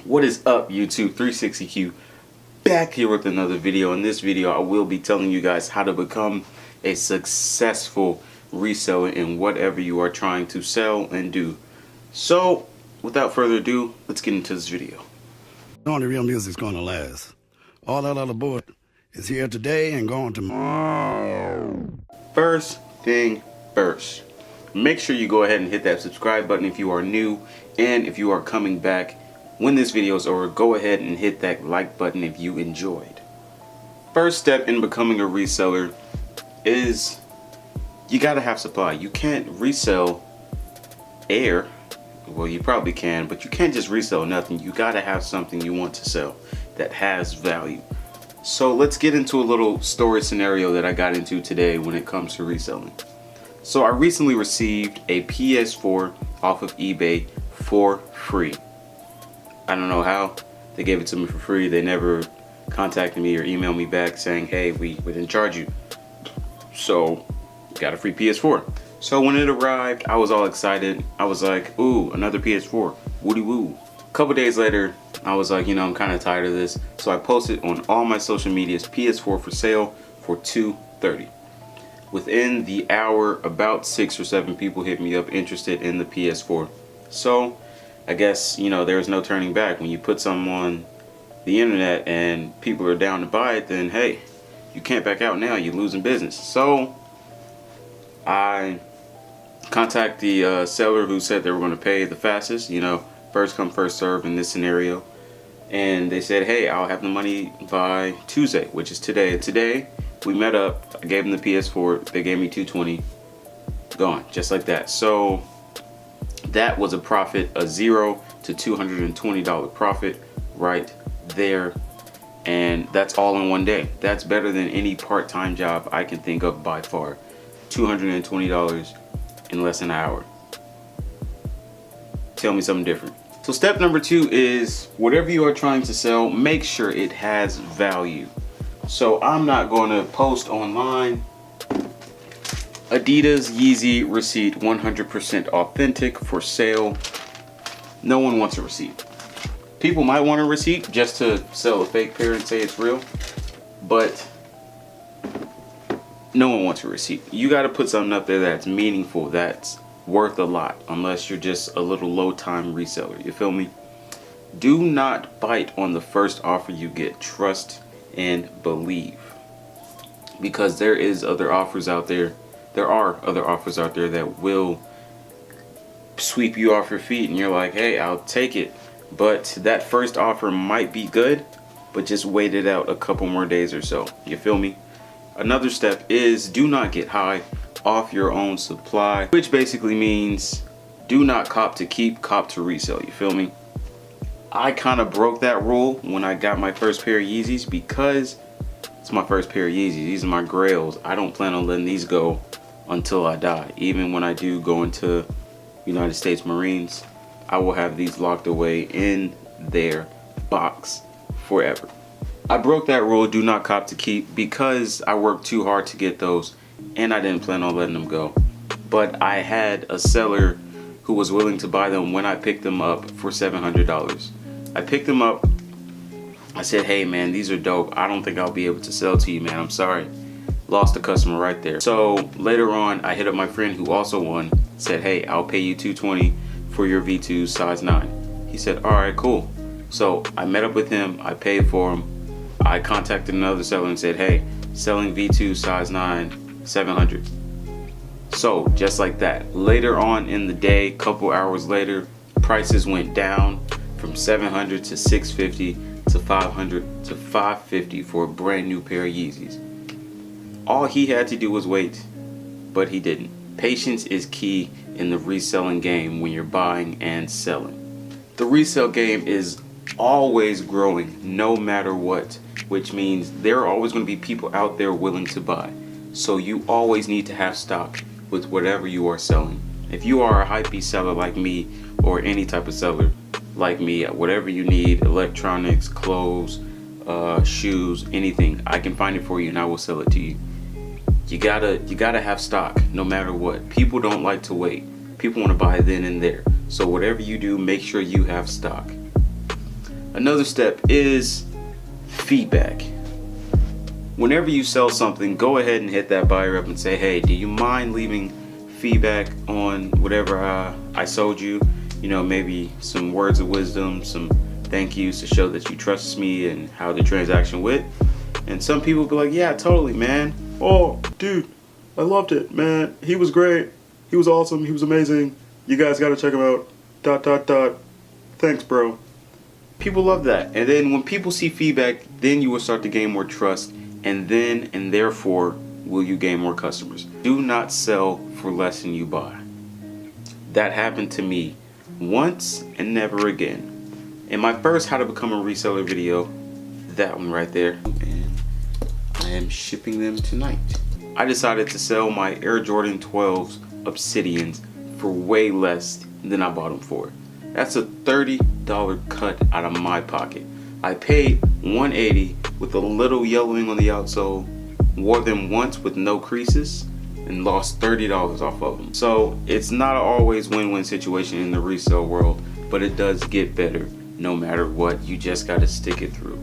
What is up, YouTube? 360Q back here with another video. In this video I will be telling you guys how to become a successful reseller in whatever you are trying to sell and do. So without further ado, let's get into this video. Only real music's gonna last. All that other bullshit is here today and gone tomorrow. First thing first, make sure you go ahead and hit that subscribe button if you are new, and if you are coming back when this video is over, go ahead and hit that like button if you enjoyed. First step in becoming a reseller is you gotta have supply. You can't resell air. Well, you probably can, but you can't just resell nothing. You gotta have something you want to sell that has value. So let's get into a little story scenario that I got into today when it comes to reselling. So I recently received a PS4 off of eBay for free. I don't know how they gave it to me for free. They never contacted me or emailed me back saying, hey, we didn't charge you. So got a free PS4. So when it arrived, I was all excited. I was like, ooh, another PS4, woody woo. A couple days later, I was like, I'm kind of tired of this. So I posted on all my social medias, PS4 for sale for $230. Within the hour, about 6 or 7 people hit me up interested in the PS4. So I guess, there's no turning back. When you put something on the internet and people are down to buy it, then hey, you can't back out now. You're losing business. So I contact the seller who said they were going to pay the fastest, first come, first serve in this scenario. And they said, hey, I'll have the money by Tuesday, which is today. Today, we met up. I gave them the PS4. They gave me $220. Gone, just like that. So that was a profit, a $0 to $220 profit right there. And that's all in one day. That's better than any part-time job I can think of by far. $220 in less than an hour. Tell me something different. So step number 2 is whatever you are trying to sell, make sure it has value. So I'm not going to post online Adidas Yeezy receipt 100% authentic for sale. No one wants a receipt. People might want a receipt just to sell a fake pair and say it's real, but no one wants a receipt. You got to put something up there that's meaningful, that's worth a lot, unless you're just a little low-time reseller. You feel me? Do not bite on the first offer you get. Trust and believe, because there is other offers out there. There are other offers out there that will sweep you off your feet and you're like, hey, I'll take it. But that first offer might be good, but just wait it out a couple more days or so. You feel me? Another step is do not get high off your own supply, which basically means do not cop to keep, cop to resell. You feel me? I kind of broke that rule when I got my first pair of Yeezys, because it's my first pair of Yeezys. These are my grails. I don't plan on letting these go until I die. Even when I do go into United States Marines, I will have these locked away in their box forever. I broke that rule, do not cop to keep, because I worked too hard to get those and I didn't plan on letting them go. But I had a seller who was willing to buy them when I picked them up for $700. I picked them up. I said, hey man, these are dope. I don't think I'll be able to sell to you, man. I'm sorry. Lost a customer right there. So later on, I hit up my friend who also won. Said, hey, I'll pay you $220 for your V2 size 9. He said, all right, cool. So I met up with him. I paid for him. I contacted another seller and said, hey, selling V2 size 9, $700. So just like that, later on in the day, couple hours later, prices went down from $700 to $650 to $500 to $550 for a brand new pair of Yeezys. All he had to do was wait, but he didn't. Patience is key in the reselling game when you're buying and selling. The resale game is always growing no matter what, which means there are always going to be people out there willing to buy. So you always need to have stock with whatever you are selling. If you are a hypebeast seller like me, or any type of seller like me, whatever you need, electronics, clothes, shoes, anything, I can find it for you and I will sell it to you. You gotta have stock no matter what. People don't like to wait. People want to buy then and there. So whatever you do, make sure you have stock. Another step is feedback. Whenever you sell something, go ahead and hit that buyer up and say, hey, do you mind leaving feedback on whatever I sold you? You know, maybe some words of wisdom, some thank yous to show that you trust me and how the transaction went. And some people will be like, yeah, totally, man. Oh, dude, I loved it, man. He was great. He was awesome. He was amazing. You guys got to check him out. ... Thanks, bro. People love that. And then when people see feedback, then you will start to gain more trust. And then, and therefore, will you gain more customers. Do not sell for less than you buy. That happened to me once and never again. In my first How to Become a Reseller video, that one right there, and I am shipping them tonight. I decided to sell my Air Jordan 12s Obsidians for way less than I bought them for. That's a $30 cut out of my pocket. I paid $180 with a little yellowing on the outsole, wore them once with no creases, and lost $30 off of them. So it's not always win-win situation in the resale world, but it does get better no matter what. You just gotta stick it through.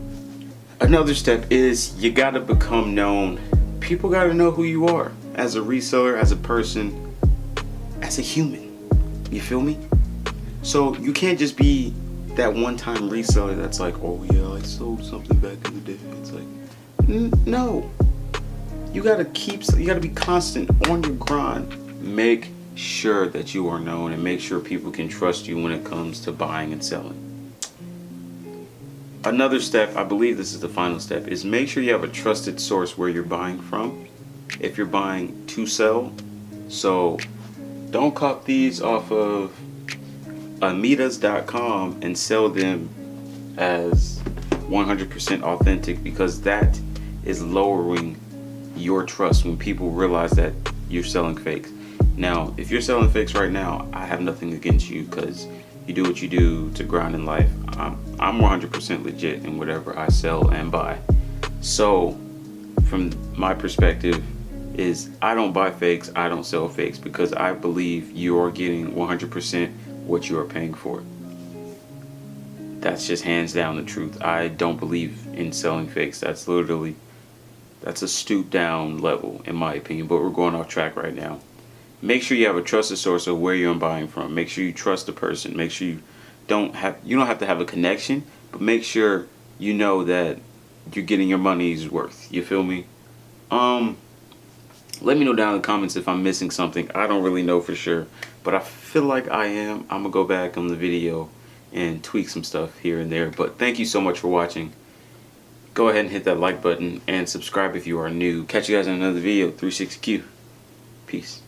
Another step is you gotta become known. People gotta know who you are as a reseller, as a person, as a human. You feel me? So you can't just be that one-time reseller that's like, oh yeah, I sold something back in the day. It's like, no. You gotta be constant on your grind. Make sure that you are known and make sure people can trust you when it comes to buying and selling. Another step, I believe this is the final step, is make sure you have a trusted source where you're buying from. If you're buying to sell, so don't cop these off of amitas.com and sell them as 100% authentic, because that is lowering your trust when people realize that you're selling fakes. Now, if you're selling fakes right now, I have nothing against you because you do what you do to grind in life. I'm 100% legit in whatever I sell and buy. So, from my perspective, is I don't buy fakes, I don't sell fakes, because I believe you are getting 100% what you are paying for. That's just hands down the truth. I don't believe in selling fakes. That's a stoop down level in my opinion, but we're going off track right now. Make sure you have a trusted source of where you're buying from. Make sure you trust the person. Make sure you don't have to have a connection, but make sure you know that you're getting your money's worth. You feel me? Let me know down in the comments if I'm missing something. I don't really know for sure, but I feel like I am. I'm gonna go back on the video and tweak some stuff here and there. But thank you so much for watching. Go ahead and hit that like button and subscribe if you are new. Catch you guys in another video. 360Q. Peace.